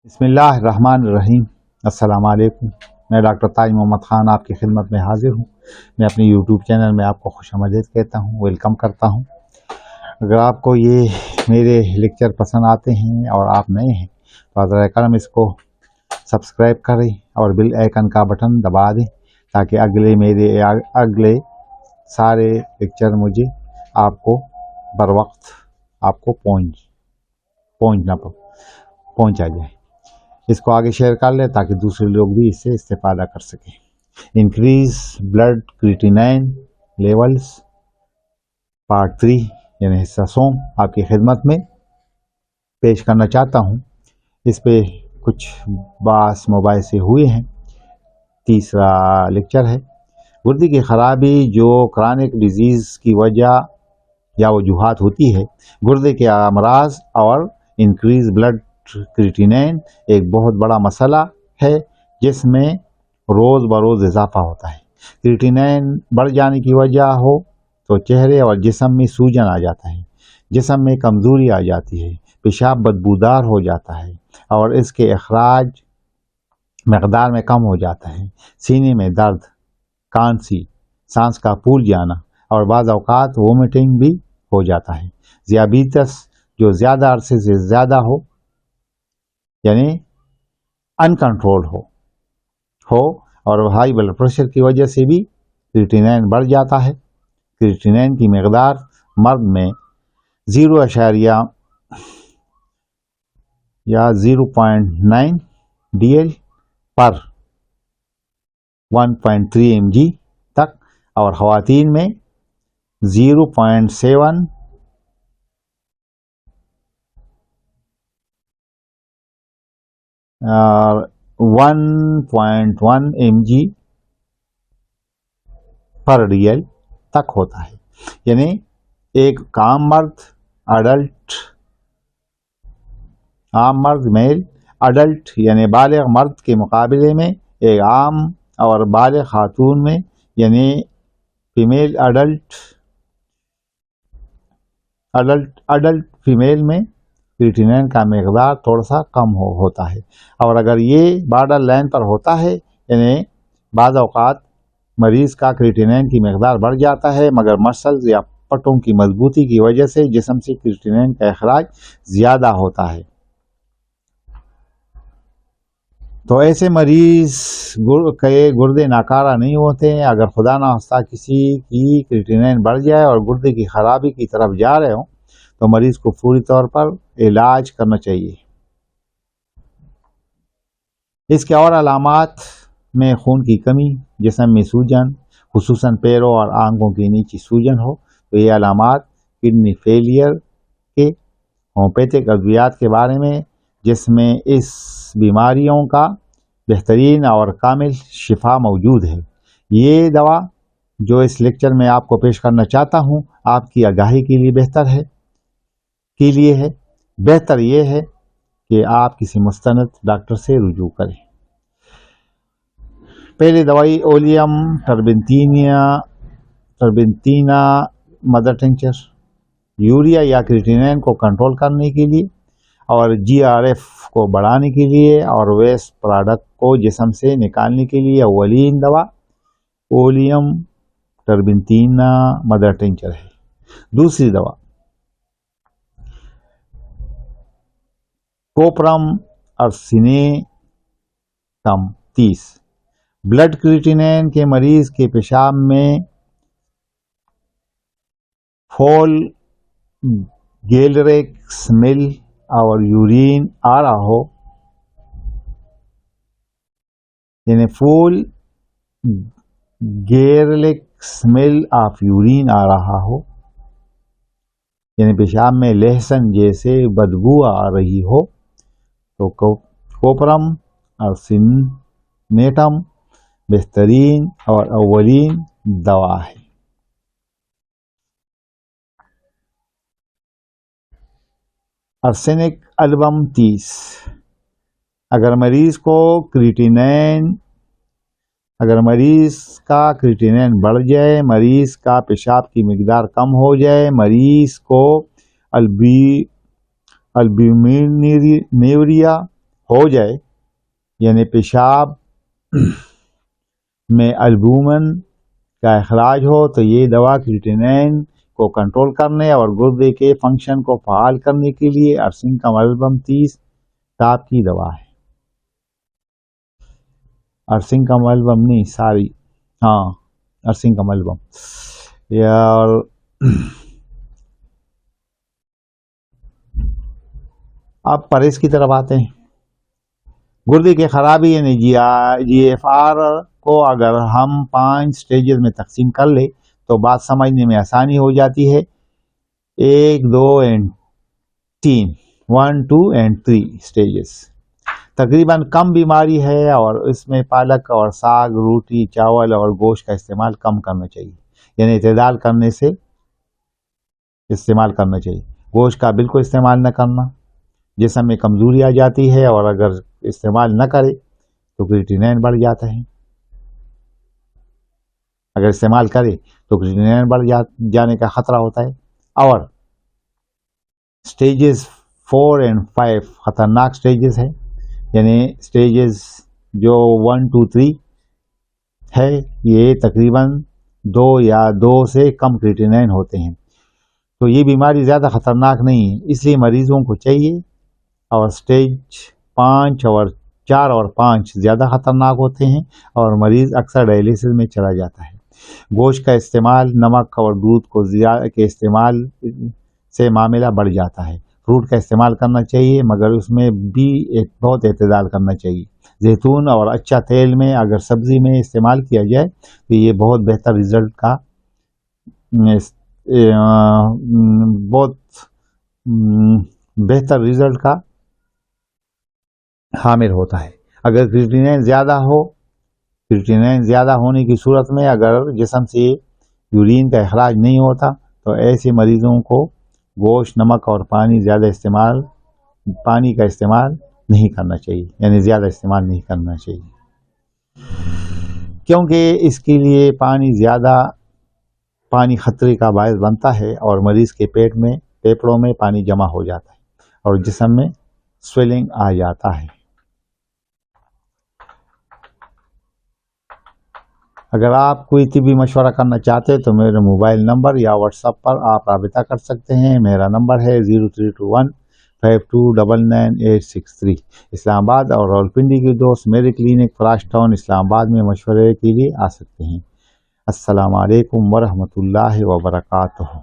بسم اللہ الرحمن الرحیم۔ السلام علیکم۔ میں ڈاکٹر تاج محمد خان آپ کی خدمت میں حاضر ہوں۔ میں اپنے یوٹیوب چینل میں آپ کو خوش آمدید کہتا ہوں، ویلکم کرتا ہوں۔ اگر آپ کو یہ میرے لیکچر پسند آتے ہیں اور آپ نئے ہیں تو براہ کرم اس کو سبسکرائب کریں اور بیل آئیکن کا بٹن دبا دیں تاکہ اگلے سارے لیکچر مجھے آپ کو بر وقت آپ کو پہنچا جائے۔ اس کو آگے شیئر کر لیں تاکہ دوسرے لوگ بھی اس سے استفادہ کر سکیں۔ انکریز بلڈ کریٹینائن لیولز پارٹ 3 یعنی حصہ سوم آپ کی خدمت میں پیش کرنا چاہتا ہوں۔ اس پہ کچھ باس موبائل سے ہوئے ہیں۔ تیسرا لیکچر ہے گردے کی خرابی جو کرانک ڈیزیز کی وجہ یا وجوہات ہوتی ہے۔ گردے کے امراض اور انکریز بلڈ کریٹینائن ایک بہت بڑا مسئلہ ہے جس میں روز بروز اضافہ ہوتا ہے۔ کریٹینائن بڑھ جانے کی وجہ ہو تو چہرے اور جسم میں سوجن آ جاتا ہے، جسم میں کمزوری آ جاتی ہے، پیشاب بدبودار ہو جاتا ہے اور اس کے اخراج مقدار میں کم ہو جاتا ہے۔ سینے میں درد، کانسی، سانس کا پھول جانا اور بعض اوقات وومٹنگ بھی ہو جاتا ہے۔ ذیابیطس جو زیادہ عرصے سے زیادہ ہو یعنی ان کنٹرول ہو اور ہائی بلڈ پریشر کی وجہ سے بھی کریٹینائن بڑھ جاتا ہے۔ کریٹینائن کی مقدار مرد میں 0.9 DL پر 1.3 mg تک اور خواتین میں 0.7 1.1 mg پر DL تک ہوتا ہے۔ یعنی ایک عام مرد میل اڈلٹ یعنی بالغ مرد کے مقابلے میں ایک عام اور بالغ خاتون میں یعنی فیمیل اڈلٹ فیمیل میں کریٹینائن کا مقدار تھوڑا سا کم ہوتا ہے۔ اور اگر یہ بارڈر لائن پر ہوتا ہے یعنی بعض اوقات مریض کا کریٹینائن کی مقدار بڑھ جاتا ہے مگر مسلز یا پٹوں کی مضبوطی کی وجہ سے جسم سے کریٹینائن کا اخراج زیادہ ہوتا ہے، تو ایسے مریض کے گردے ناکارہ نہیں ہوتے ہیں۔ اگر خدا نخواستہ کسی کی کریٹینائن بڑھ جائے اور گردے کی خرابی کی طرف جا رہے ہوں تو مریض کو فوری طور پر علاج کرنا چاہیے۔ اس کے اور علامات میں خون کی کمی، جسم میں سوجن، خصوصاً پیروں اور آنکھوں کے نیچے سوجن ہو تو یہ علامات کڈنی فیلئر کے ہومیوپیتھک ادویات کے بارے میں جس میں اس بیماریوں کا بہترین اور کامل شفا موجود ہے۔ یہ دوا جو اس لیکچر میں آپ کو پیش کرنا چاہتا ہوں آپ کی آگاہی کے لیے بہتر یہ ہے کہ آپ کسی مستند ڈاکٹر سے رجوع کریں۔ پہلی دوائی اولیم ٹربنتینا مدر ٹنکچر یوریا یا کریٹینائن کو کنٹرول کرنے کے لیے اور GRF کو بڑھانے کے لیے اور ویسٹ پروڈکٹ کو جسم سے نکالنے کے لیے اولین دوا اولیم ٹربنتینا مدر ٹنکچر ہے۔ دوسری دوا کوپرم ارسینیٹم 30 بلڈ کریٹینائن کے مریض کے پیشاب میں فول گیلریک سمیل اور یورین آ رہا ہو یعنی فول گیرلک سمیل آف یورین آ رہا ہو یعنی پیشاب میں لہسن جیسے بدبو آ رہی ہو تو کوپرم ارسینیٹم بہترین اور اولین دوا ہے۔ ارسینک البم 30 اگر مریض کا کریٹینائن بڑھ جائے، مریض کا پیشاب کی مقدار کم ہو جائے، مریض کو البیومینوریا ہو جائے یعنی پیشاب میں البومن کا اخراج ہو تو یہ دوا کریٹینین کو کنٹرول کرنے اور گردے کے فنکشن کو فعال کرنے کے لیے ارسنکم البم 30 ٹاپ کی دوا ہے. ارسنکم البم نہیں ساری ہاں ارسنکم البم. اور اب پرہیز کی طرف آتے ہیں. گردے کی خرابی یعنی جی ایف آر کو اگر ہم 5 سٹیجز میں تقسیم کر لیں تو بات سمجھنے میں آسانی ہو جاتی ہے. 1, 2 اور 3 1, 2 اور 3 سٹیجز. تقریباً کم بیماری ہے اور اس میں پالک اور ساگ، روٹی، چاول اور گوشت کا استعمال کم کرنا چاہیے، یعنی اعتدال کرنے سے استعمال کرنا چاہیے. گوشت کا بالکل استعمال نہ کرنا، جسم میں کمزوری آ جاتی ہے، اور اگر استعمال نہ کرے تو کریٹینین بڑھ جاتا ہے. اگر استعمال کرے تو کریٹینین بڑھ جانے کا خطرہ ہوتا ہے. اور سٹیجز 4 اور 5 خطرناک سٹیجز ہے، یعنی سٹیجز جو 1, 2, 3 ہے یہ تقریباً 2 یا 2 سے کم کریٹینین ہوتے ہیں. تو یہ بیماری زیادہ خطرناک نہیں ہے، اس لیے مریضوں کو چاہیے. اور سٹیج 5 اور 4 اور 5 زیادہ خطرناک ہوتے ہیں اور مریض اکثر ڈائلیسس میں چلا جاتا ہے. گوشت کا استعمال، نمک اور دودھ کے استعمال سے معاملہ بڑھ جاتا ہے. فروٹ کا استعمال کرنا چاہیے مگر اس میں بھی بہت اعتدال کرنا چاہیے. زیتون اور اچھا تیل میں اگر سبزی میں استعمال کیا جائے تو یہ بہت بہتر رزلٹ کا حامل ہوتا ہے. اگر کریٹینین زیادہ ہونے کی صورت میں اگر جسم سے یورین کا اخراج نہیں ہوتا تو ایسے مریضوں کو گوشت، نمک اور پانی کا استعمال نہیں کرنا چاہیے، یعنی زیادہ استعمال نہیں کرنا چاہیے، کیونکہ اس کے لیے پانی خطرے کا باعث بنتا ہے اور مریض کے پھیپھڑوں میں پانی جمع ہو جاتا ہے اور جسم میں سویلنگ آ جاتا ہے. اگر آپ کوئی طبی مشورہ کرنا چاہتے ہیں تو میرے موبائل نمبر یا واٹس ایپ پر آپ رابطہ کر سکتے ہیں. میرا نمبر ہے 032152999863. اسلام آباد اور راولپنڈی کے دوست میرے کلینک فلاش ٹاؤن اسلام آباد میں مشورے کے لیے آ سکتے ہیں. السلام علیکم ورحمۃ اللہ وبرکاتہ.